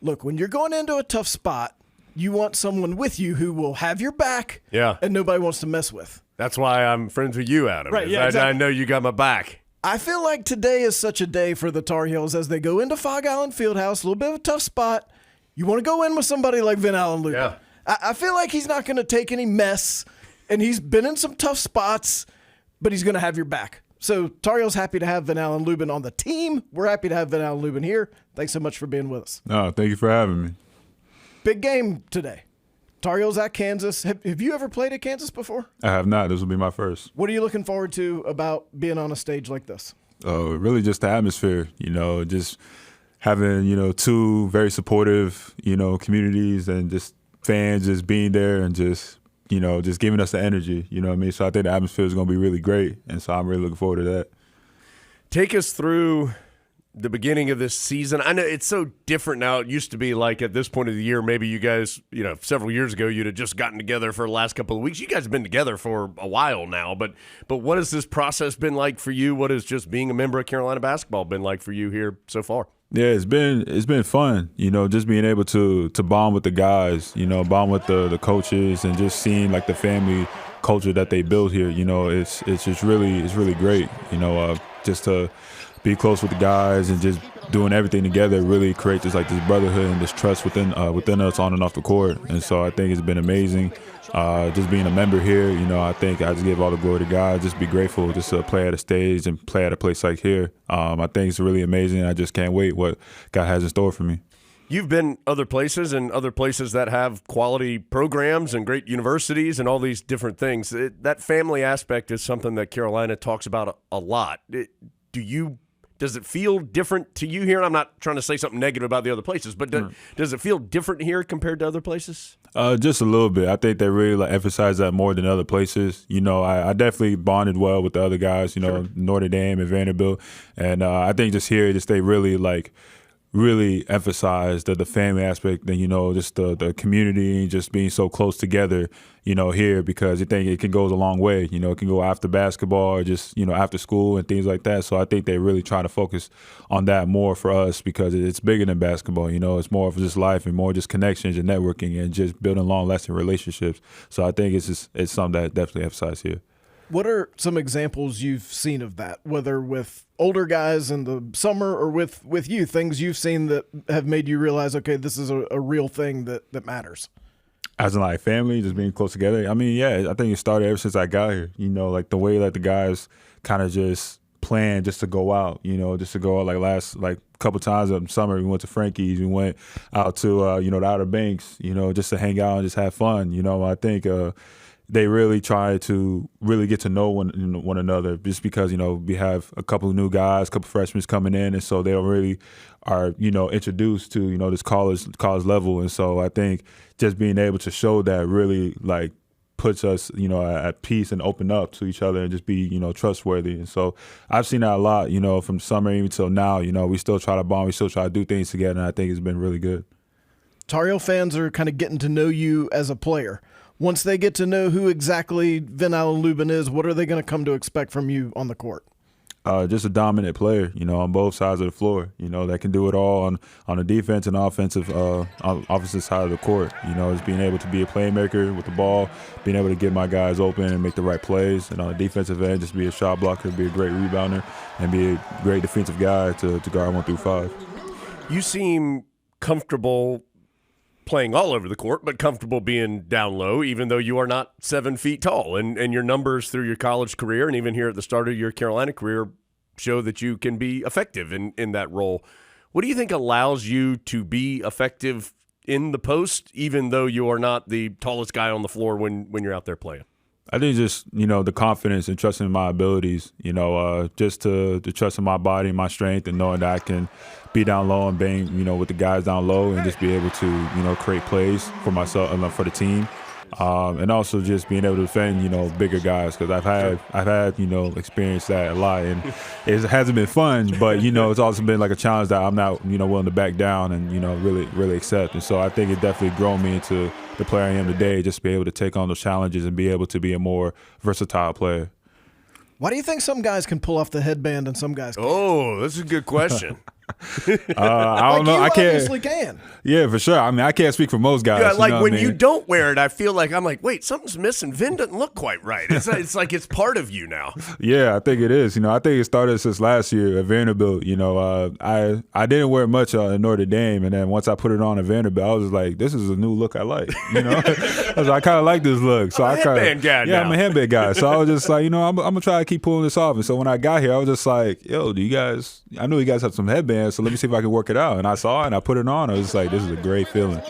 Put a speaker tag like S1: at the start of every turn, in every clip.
S1: look, when you're going into a tough spot, you want someone with you who will have your back and nobody wants to mess with.
S2: That's why I'm friends with you, Adam.
S1: Right, yeah, exactly.
S2: I know you got my back.
S1: I feel like today is such a day for the Tar Heels as they go into Fog Island Fieldhouse, a little bit of a tough spot. You want to go in with somebody like Ven-Allen Lubin.
S2: Yeah.
S1: I feel like he's not going to take any mess, and he's been in some tough spots, but he's going to have your back. So Tar Heels happy to have Ven-Allen Lubin on the team. We're happy to have Ven-Allen Lubin here. Thanks so much for being with us.
S3: No, thank you for having me.
S1: Big game today. Tar Heels at Kansas. Have you ever played at Kansas before?
S3: I have not. This will be my first.
S1: What are you looking forward to about being on a stage like this?
S3: Really just the atmosphere, just having, two very supportive, communities and just fans just being there and just giving us the energy, you know what I mean? So I think the atmosphere is going to be really great, and so I'm really looking forward to that.
S2: Take us through the beginning of this season. I know it's so different now. It used to be like at this point of the year, maybe you guys, several years ago, you'd have just gotten together for the last couple of weeks. You guys have been together for a while now, but what has this process been like for you? What has just being a member of Carolina basketball been like for you here so far?
S3: Yeah, it's been fun, just being able to bond with the guys, bond with the coaches, and just seeing like the family culture that they build here. It's just really great. Just to be close with the guys and just doing everything together really creates this brotherhood and this trust within us on and off the court. And so I think it's been amazing. Just being a member here, I think I just give all the glory to God. Just be grateful just to play at a stage and play at a place like here. I think it's really amazing. I just can't wait what God has in store for me.
S2: You've been other places and other places that have quality programs and great universities and all these different things. That family aspect is something that Carolina talks about a lot. Does it feel different to you here? And I'm not trying to say something negative about the other places, but does it feel different here compared to other places?
S3: Just a little bit. I think they really emphasize that more than other places. I definitely bonded well with the other guys,
S2: Sure.
S3: Notre Dame and Vanderbilt. And I think just here, they really emphasize the family aspect and, just the community and just being so close together, here, because I think it can go a long way. It can go after basketball or just, after school and things like that. So I think they really try to focus on that more for us because it's bigger than basketball. It's more of just life and more just connections and networking and just building long-lasting relationships. So I think it's something that definitely emphasized here.
S1: What are some examples you've seen of that, whether with older guys in the summer or with you, things you've seen that have made you realize, okay, this is a real thing that matters?
S3: As in family, just being close together? I mean, yeah, I think it started ever since I got here. The way the guys kind of just planned just to go out, just to go out last couple times in the summer. We went to Frankie's, we went out to, the Outer Banks, just to hang out and just have fun. I think they really try to really get to know one another just because, we have a couple of new guys, a couple of freshmen coming in, and so they really are, introduced to, this college level. And so I think just being able to show that really puts us, at peace and open up to each other and just be, trustworthy. And so I've seen that a lot, from summer even till now. We still try to bond, we still try to do things together, and I think it's been really good.
S1: Tar Heel fans are kind of getting to know you as a player. Once they get to know who exactly Ven-Allen Lubin is, what are they going to come to expect from you on the court?
S3: Just a dominant player, on both sides of the floor, that can do it all on the defense and offensive side of the court. Just being able to be a playmaker with the ball, being able to get my guys open and make the right plays. And on the defensive end, just be a shot blocker, be a great rebounder, and be a great defensive guy to guard 1 through 5.
S2: You seem comfortable playing all over the court, but comfortable being down low, even though you are not 7 feet tall. And your numbers through your college career and even here at the start of your Carolina career show that you can be effective in that role. What do you think allows you to be effective in the post, even though you are not the tallest guy on the floor when you're out there playing?
S3: I think just, the confidence and trusting my abilities, just to trust in my body, my strength, and knowing that I can be down low and bang, with the guys down low and just be able to, create plays for myself and for the team. And also just being able to defend, bigger guys, because I've had, experienced that a lot, and it hasn't been fun, but it's also been a challenge that I'm not, willing to back down and really accept. And so I think it definitely grown me into the player I am today, just to be able to take on those challenges and be able to be a more versatile player.
S1: Why do you think some guys can pull off the headband and some guys can't?
S2: Oh, that's a good question.
S3: I don't know. I can't.
S1: Obviously can.
S3: Yeah, for sure. I mean, I can't speak for most guys.
S2: Yeah,
S3: you
S2: like
S3: know
S2: when
S3: what I mean?
S2: you don't wear it, I feel like I'm like, wait, something's missing. Vin doesn't look quite right. It's like it's part of you now.
S3: Yeah, I think it is. I think it started since last year at Vanderbilt. I didn't wear much at Notre Dame, and then once I put it on at Vanderbilt, I was like, this is a new look I like. I was like, I kind of like this look. So
S2: I'm a headband guy now.
S3: I'm a headband guy. So I was just like, I'm gonna try to keep pulling this off. And so when I got here, I was just like, yo, I know you guys have some headbands, so let me see if I can work it out. And I saw it and I put it on. I was just like, this is a great feeling.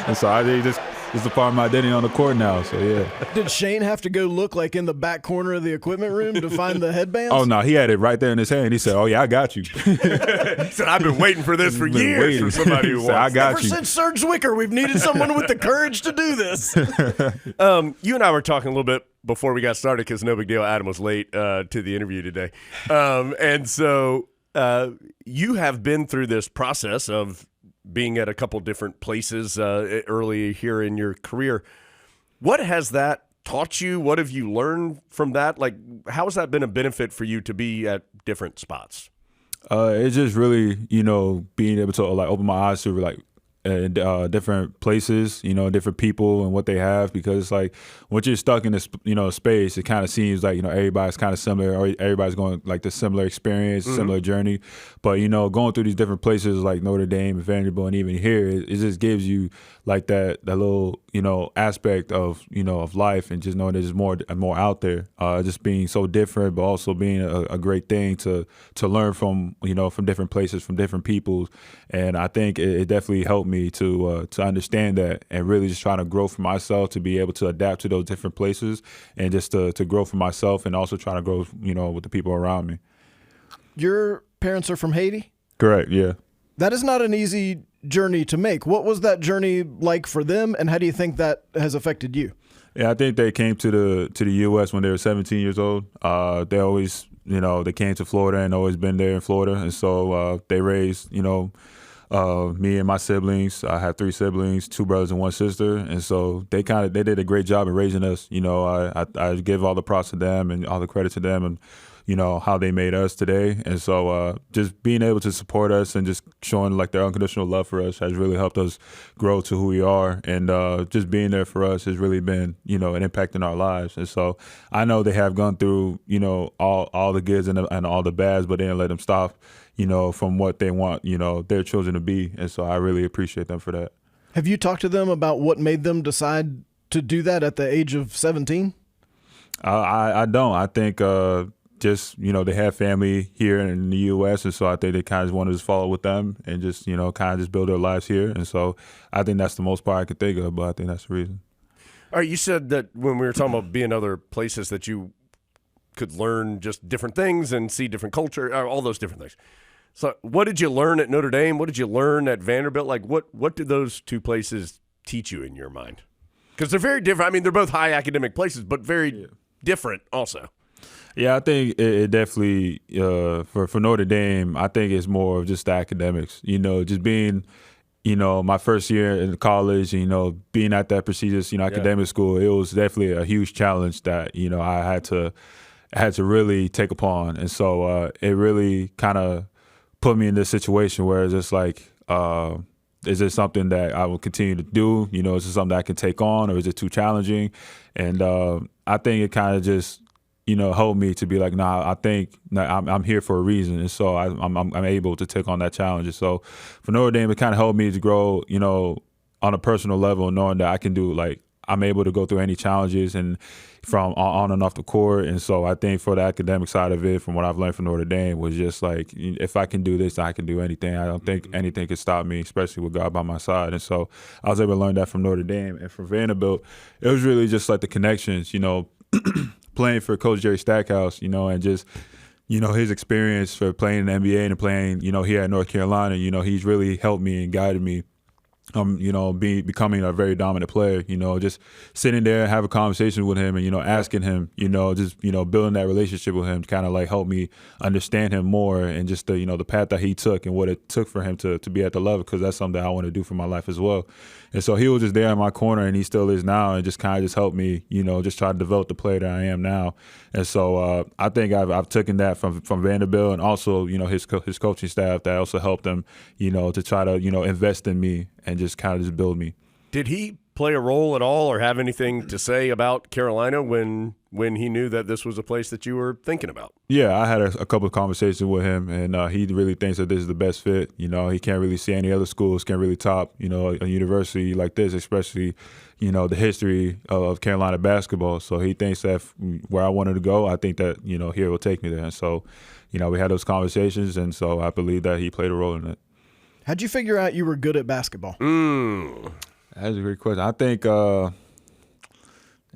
S3: And so I just it's a part of my identity on the court now. So yeah.
S1: Did Shane have to go look like in the back corner of the equipment room to find the headbands?
S3: Oh no, he had it right there in his hand. He said, "Oh yeah, I got you."
S2: He said, I've been waiting for this for years for somebody who
S3: He said,
S2: wants.
S3: I got
S1: Ever
S3: you.
S1: since Serge Zwicker, we've needed someone with the courage to do this.
S2: You and I were talking a little bit before we got started because no big deal. Adam was late to the interview today, and so you have been through this process of being at a couple different places early here in your career. What has that taught you? What have you learned from that? Like, how has that been a benefit for you to be at different spots?
S3: It's just really, being able to like open my eyes to like different places, different people and what they have, because like once you're stuck in this, space, it kind of seems like, everybody's kind of similar, or everybody's going like the similar experience, similar journey. But, going through these different places like Notre Dame and Vanderbilt and even here, it just gives you like that little, aspect of, of life, and just knowing there's more out there, just being so different, but also being a great thing to learn from, from different places, from different peoples. And I think it definitely helped me to understand that, and really just trying to grow for myself, to be able to adapt to those different places, and just to grow for myself, and also trying to grow, with the people around me.
S1: Your parents are from Haiti?
S3: Correct, yeah.
S1: That is not an easy journey to make. What was that journey like for them, and how do you think that has affected you?
S3: Yeah, I think they came to the U.S. when they were 17 years old. They always, they came to Florida and always been there in Florida, and so they raised, me and my siblings. I have 3 siblings, 2 brothers and 1 sister, and so they did a great job in raising us. I give all the props to them and all the credit to them, and how they made us today. And so just being able to support us and just showing like their unconditional love for us has really helped us grow to who we are. And just being there for us has really been, an impact in our lives. And so I know they have gone through, all the goods and all the bads, but they didn't let them stop, from what they want, their children to be. And so I really appreciate them for that.
S1: Have you talked to them about what made them decide to do that at the age of 17?
S3: I don't. I think just, they have family here in the U.S., and so I think they kind of just wanted to follow with them and just, kind of just build their lives here. And so I think that's the most part I could think of, but I think that's the reason.
S2: All right, you said that when we were talking about being other places that you could learn just different things and see different culture, all those different things. So what did you learn at Notre Dame? What did you learn at Vanderbilt? Like what did those 2 places teach you in your mind? Because they're very different. I mean, they're both high academic places, but very different also. Yeah,
S3: I think it definitely, for Notre Dame, I think it's more of just the academics, just being, my first year in college, being at that prestigious, academic school, it was definitely a huge challenge that, I had to really take upon. And so it really kind of put me in this situation where it's just like, is it something that I will continue to do? Is it something that I can take on, or is it too challenging? And I think it kind of just, helped me to be like, nah, I think I'm here for a reason. And so I'm able to take on that challenge. And so for Notre Dame, it kind of helped me to grow, on a personal level, knowing that I can do, like, I'm able to go through any challenges and from on and off the court. And so I think for the academic side of it, from what I've learned from Notre Dame, was just like, if I can do this, I can do anything. I don't think anything can stop me, especially with God by my side. And so I was able to learn that from Notre Dame. And from Vanderbilt, it was really just like the connections, playing for Coach Jerry Stackhouse, and just, his experience for playing in the NBA and playing, here at North Carolina, he's really helped me and guided me becoming a very dominant player, just sitting there and have a conversation with him and, asking him, just, building that relationship with him kind of like help me understand him more and just the, the path that he took and what it took for him to be at the level, because that's something I want to do for my life as well. And so he was just there in my corner, and he still is now, and just kind of just helped me, just try to develop the player that I am now. And so I think I've taken that from Vanderbilt, and also, his coaching staff that also helped him, to try to, invest in me and just kind of just build me.
S2: Did he play a role at all or have anything to say about Carolina when he knew that this was a place that you were thinking about?
S3: Yeah, I had a couple of conversations with him, and he really thinks that this is the best fit. He can't really see any other schools can really top, a university like this, especially, the history of Carolina basketball. So he thinks that where I wanted to go, I think that, here will take me there. And so, we had those conversations, and so I believe that he played a role in it.
S1: How'd you figure out you were good at basketball?
S3: That's a great question. I think, that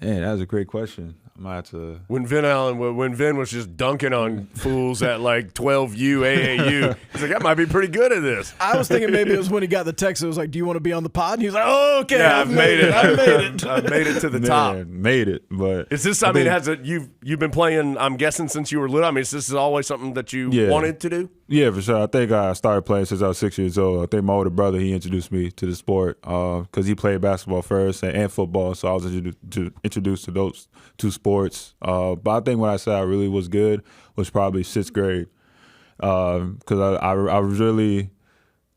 S3: was a great question. I might have to.
S2: When Vin was just dunking on fools at like 12U, AAU, he's like, I might be pretty good at this.
S1: I was thinking maybe it was when he got the text. It was like, do you want to be on the pod? And he was like, oh, okay.
S2: Yeah, I've made it.
S1: I've made it.
S2: I've made it to the top.
S3: Made it, but
S2: is this? I mean, you've been playing? I'm guessing since you were little. I mean, is this always something that you wanted to do?
S3: Yeah, for sure. I think I started playing since I was 6 years old. I think my older brother, he introduced me to the sport because he played basketball first and football, so I was introduced to those two sports. But I think when I said I really was good was probably sixth grade, because I really,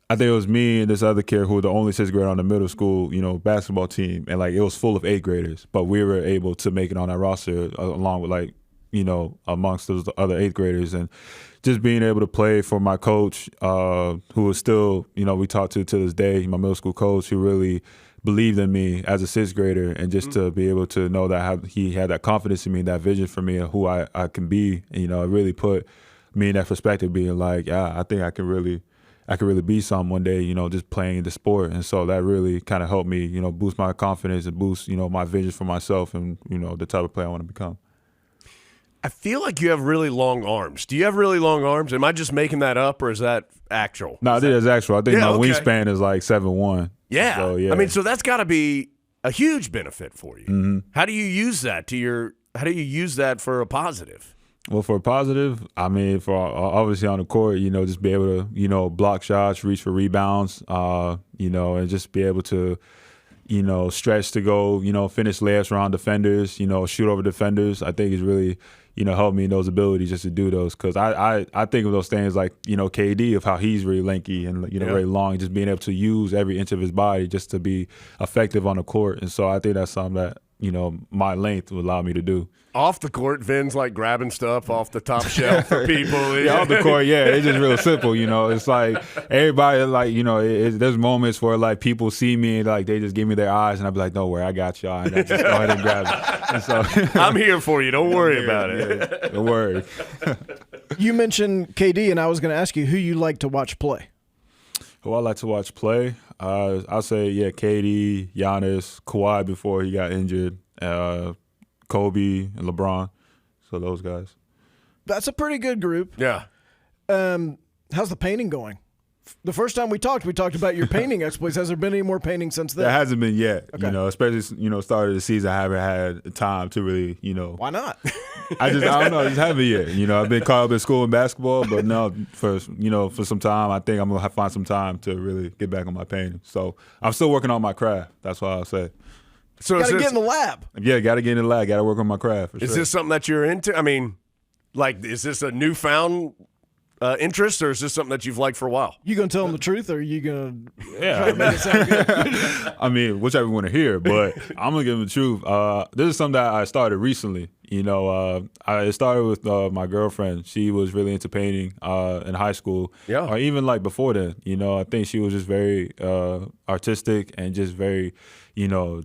S3: I think it was me and this other kid who were the only sixth grader on the middle school, basketball team, and like it was full of eighth graders, but we were able to make it on that roster along with like, amongst those other eighth graders. And just being able to play for my coach, who is still, we talk to this day, my middle school coach, who really believed in me as a sixth grader, and just to be able to know that he had that confidence in me, that vision for me and who I can be, it really put me in that perspective, being like, yeah, I think I can really be something one day, just playing the sport. And so that really kind of helped me, boost my confidence and boost, my vision for myself and, the type of player I want to become.
S2: I feel like you have really long arms. Do you have really long arms? Am I just making that up, or is that actual?
S3: No, I think it's actual. I think my wingspan is like 7'1".
S2: Yeah.
S3: So, yeah.
S2: I mean, so that's got to be a huge benefit for you.
S3: Mm-hmm.
S2: How do you use that how do you use that for a positive?
S3: Well, for a positive, I mean, for obviously on the court, just be able to, block shots, reach for rebounds, and just be able to, stretch to go, finish layups around defenders, shoot over defenders. I think it's really, helped me in those abilities just to do those. Because I think of those things like, KD, of how he's really lanky and, very long, just being able to use every inch of his body just to be effective on the court. And so I think that's something that, my length would allow me to do.
S2: Off the court, Vin's like grabbing stuff off the top shelf for people.
S3: Yeah, off the court, yeah, it's just real simple, It's like everybody, like, there's moments where like people see me and like they just give me their eyes, and I be like, don't worry, I got y'all, and I just go ahead and grab it. And so
S2: I'm here for you. Don't worry about it.
S3: Yeah, don't worry.
S1: You mentioned KD, and I was going to ask you who you like to watch play.
S3: Who I like to watch play? I'll say, KD, Giannis, Kawhi before he got injured, Kobe and LeBron. So those guys.
S1: That's a pretty good group.
S2: Yeah.
S1: How's the painting going? The first time we talked about your painting exploits. Has there been any more painting since then?
S3: There hasn't been yet.
S1: Okay.
S3: Especially, start of the season, I haven't had time to really,
S1: Why not?
S3: I don't know. I just haven't yet. I've been caught up in school and basketball, but no, for some time, I think I'm going to find some time to really get back on my painting. So I'm still working on my craft. That's what I'll say.
S1: So got to get in the lab.
S3: Yeah, got to get in the lab. Got to work on my craft.
S2: Is this something that you're into? I mean, like, is this a newfound interest, or is this something that you've liked for a while?
S1: You gonna tell them the truth, or are you gonna
S3: try to make it sound good? I mean, whichever you want to hear, but I'm gonna give them the truth. This is something that I started recently. It started with my girlfriend. She was really into painting in high school, or even like before then. I think she was just very artistic and just very,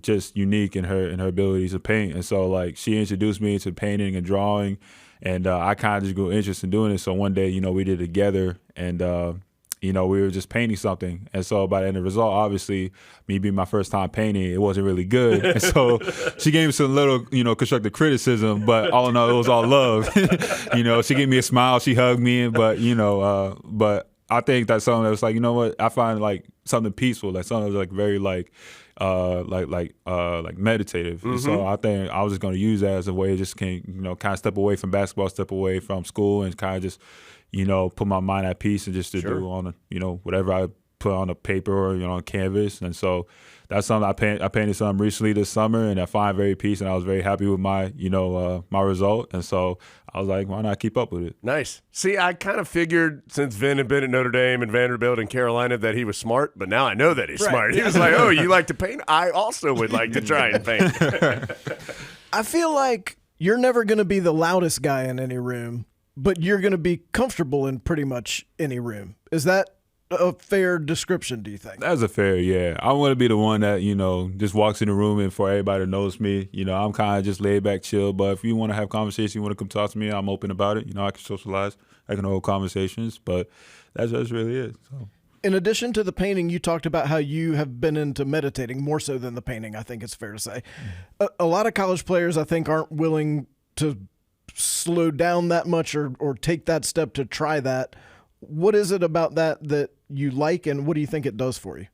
S3: just unique in her abilities to paint. And so like she introduced me to painting and drawing. And I kind of just grew interest in doing it. So one day, we did it together, and we were just painting something. And so by the end of the result, obviously, me being my first time painting, it wasn't really good. And so she gave me some little, constructive criticism, but all in all, it was all love. She gave me a smile, she hugged me, but I think that's something that was like, I find like something peaceful, like something like very like meditative. And so I think I was just going to use that as a way to just kind of step away from basketball, step away from school, and kind of just put my mind at peace and just to do on whatever I put on a paper or on canvas. And so that's something I painted something recently this summer, and I find very peace, and I was very happy with my my result. And so I was like, why not keep up with it?
S2: Nice. See, I kind of figured since Vin had been at Notre Dame and Vanderbilt and Carolina that he was smart, but now I know that he's smart. He was like, oh, you like to paint? I also would like to try and paint.
S1: I feel like you're never going to be the loudest guy in any room, but you're going to be comfortable in pretty much any room. Is that a fair description, do you think?
S3: That's a fair, yeah. I want to be the one that, just walks in the room and for everybody to notice me. I'm kind of just laid back, chill. But if you want to have conversation, you want to come talk to me, I'm open about it. I can socialize. I can hold conversations. But that's really it. So.
S1: In addition to the painting, you talked about how you have been into meditating more so than the painting, I think it's fair to say. A lot of college players, I think, aren't willing to slow down that much or take that step to try that. What is it about that you like, and what do you think it does for you?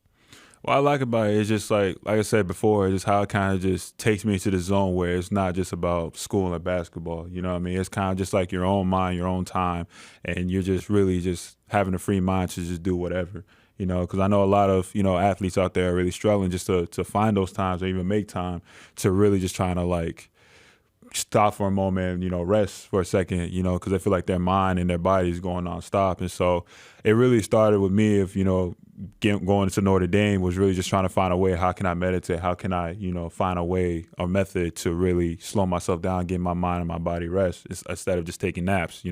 S3: What I like about it is just like I said before, just how it kind of just takes me to the zone where it's not just about school and basketball. You know what I mean? It's kind of just like your own mind, your own time, and you're just really just having a free mind to just do whatever. Because I know a lot of, athletes out there are really struggling just to find those times or even make time to really just trying to like stop for a moment, rest for a second, because they feel like their mind and their body is going nonstop. And so it really started with me going to Notre Dame was really just trying to find a way, how can I meditate? How can I, find a way or method to really slow myself down, get my mind and my body rest instead of just taking naps,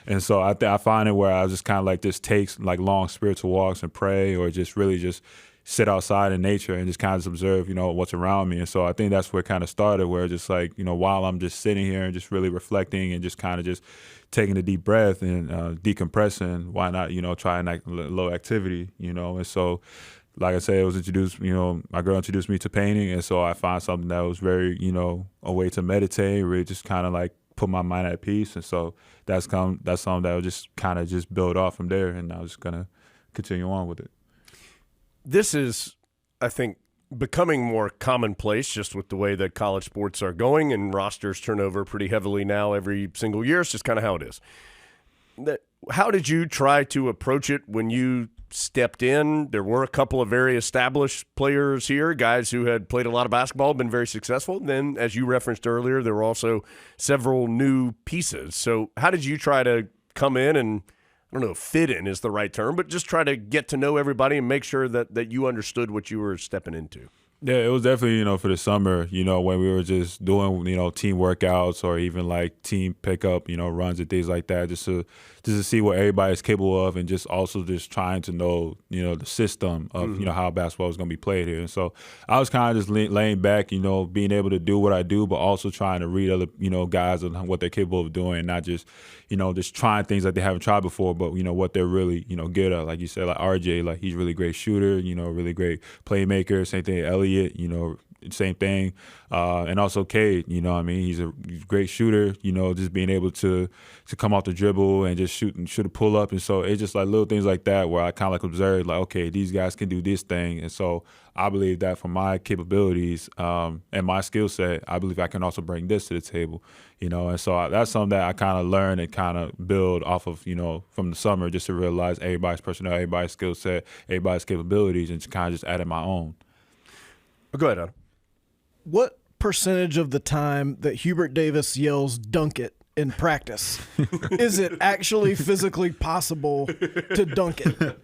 S3: And so I find it where I just kind of like just takes like long spiritual walks and pray or just really just sit outside in nature and just kind of observe, what's around me. And so I think that's where it kind of started, where just like, while I'm just sitting here and just really reflecting and just kind of just taking a deep breath and decompressing, why not, try like low activity, And so, like I said, it was introduced, my girl introduced me to painting. And so I found something that was very, a way to meditate, really just kind of like put my mind at peace. And so that's something that will just kind of just build off from there. And I was just going to continue on with it.
S2: This is, I think, becoming more commonplace just with the way that college sports are going, and rosters turn over pretty heavily now every single year. It's just kind of how it is. How did you try to approach it when you stepped in? There were a couple of very established players here, guys who had played a lot of basketball, been very successful. Then, as you referenced earlier, there were also several new pieces. So how did you try to come in and, I don't know if fit in is the right term, but just try to get to know everybody and make sure that you understood what you were stepping into?
S3: Yeah, it was definitely, for the summer, when we were just doing, team workouts or even like team pickup, runs and things like that, just to see what everybody's capable of, and just also just trying to know, the system of, how basketball is going to be played here. And so I was kind of just laying back, being able to do what I do, but also trying to read other, guys on what they're capable of doing, and not just, just trying things that they haven't tried before, but, what they're really, good at. Like you said, like RJ, like he's a really great shooter, really great playmaker. Same thing, Elliott, same thing. And also Cade, he's a great shooter, just being able to come off the dribble and just shoot a pull up. And so it's just like little things like that where I kind of like observed, like, okay, these guys can do this thing. And so I believe that for my capabilities and my skill set, I believe I can also bring this to the table, And so that's something that I kind of learned and kind of build off of, from the summer, just to realize everybody's personnel, everybody's skill set, everybody's capabilities, and to kind of just add in my own.
S2: Go ahead, Adam.
S1: What percentage of the time that Hubert Davis yells "dunk it" in practice is it actually physically possible to dunk it?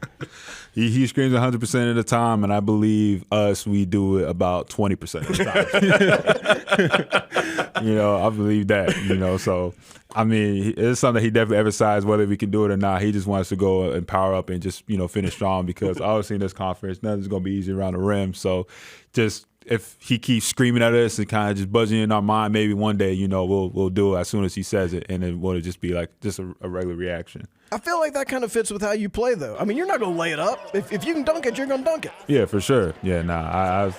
S3: He screams 100% of the time, and I believe we do it about 20% of the time. I believe that, So, I mean, it's something he definitely emphasized, whether we can do it or not. He just wants to go and power up and just, finish strong, because obviously in this conference, nothing's going to be easy around the rim. So just if he keeps screaming at us and kind of just buzzing in our mind, maybe one day, we'll do it as soon as he says it, and it will just be like just a regular reaction.
S1: I feel like that kind of fits with how you play, though. I mean, you're not going to lay it up. If you can dunk it, you're going to dunk it.
S3: Yeah, for sure. Yeah,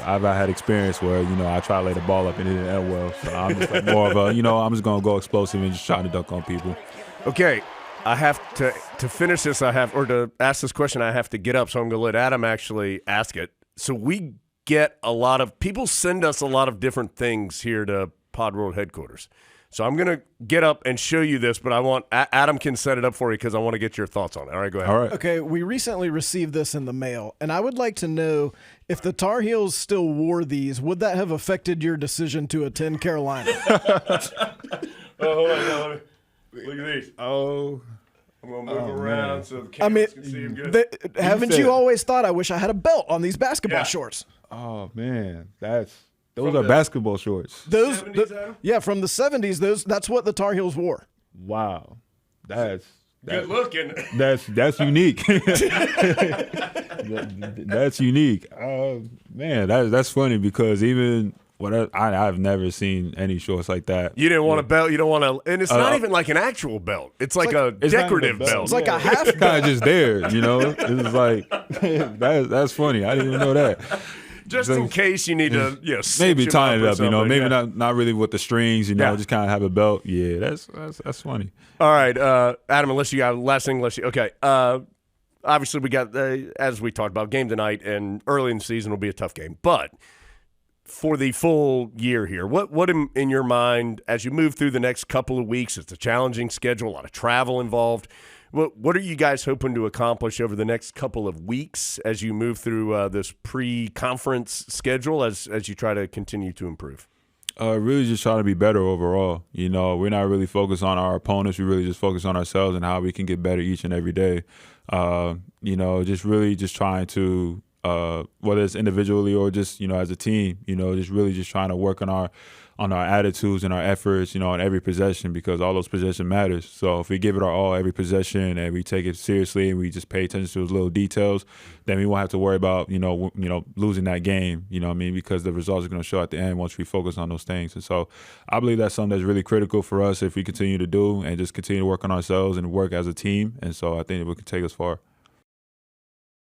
S3: I've had experience where, I try to lay the ball up and it didn't end well. So I'm just like more of a, I'm just going to go explosive and just try to dunk on people.
S2: Okay, I have to finish this. To ask this question, I have to get up. So I'm going to let Adam actually ask it. So we get a lot of people send us a lot of different things here to Pod World headquarters. So I'm going to get up and show you this, but I want Adam can set it up for you because I want to get your thoughts on it. All right, go ahead.
S3: All right.
S1: Okay, we recently received this in the mail, and I would like to know if the Tar Heels still wore these, would that have affected your decision to attend Carolina?
S2: Hold on. Look at these.
S3: Oh.
S2: I'm going to move around
S3: man.
S2: so the cameras can see them good.
S1: Haven't you always thought, I wish I had a belt on these basketball shorts?
S3: Oh man, those are basketball shorts.
S1: Those,
S2: 70s, Adam?
S1: yeah, from the 70s. That's what the Tar Heels wore.
S3: Wow, that's
S2: Good looking.
S3: That's unique. That's unique. Man, that's funny because even I've never seen any shorts like that.
S2: You didn't want a belt. You don't want to, and it's not even like an actual belt. It's like a decorative belt.
S1: It's like a half
S3: It's kind of just there, you know. It's like that's funny. I didn't even know that.
S2: Just in case you need to,
S3: maybe tie it up, you know. Maybe
S2: yeah.
S3: not really with the strings, you know. Just kind of have a belt. Yeah, that's funny.
S2: All right, Adam. Unless you got last thing, okay. Obviously, we got as we talked about game tonight, and early in the season will be a tough game, but for the full year here, what in your mind as you move through the next couple of weeks? It's a challenging schedule, a lot of travel involved. What are you guys hoping to accomplish over the next couple of weeks as you move through this pre-conference schedule as you try to continue to improve?
S3: Really just trying to be better overall. You know, we're not really focused on our opponents. We really just focus on ourselves and how we can get better each and every day. You know, just trying to, whether it's individually or just, you know, as a team, you know, just trying to work on our attitudes and our efforts, you know, on every possession, because all those possessions matters. So if we give it our all every possession and we take it seriously and we just pay attention to those little details, then we won't have to worry about, you know, losing that game, you know what I mean, because the results are going to show at the end once we focus on those things. And so I believe that's something that's really critical for us if we continue to do and just continue to work on ourselves and work as a team. And so I think we can take us far.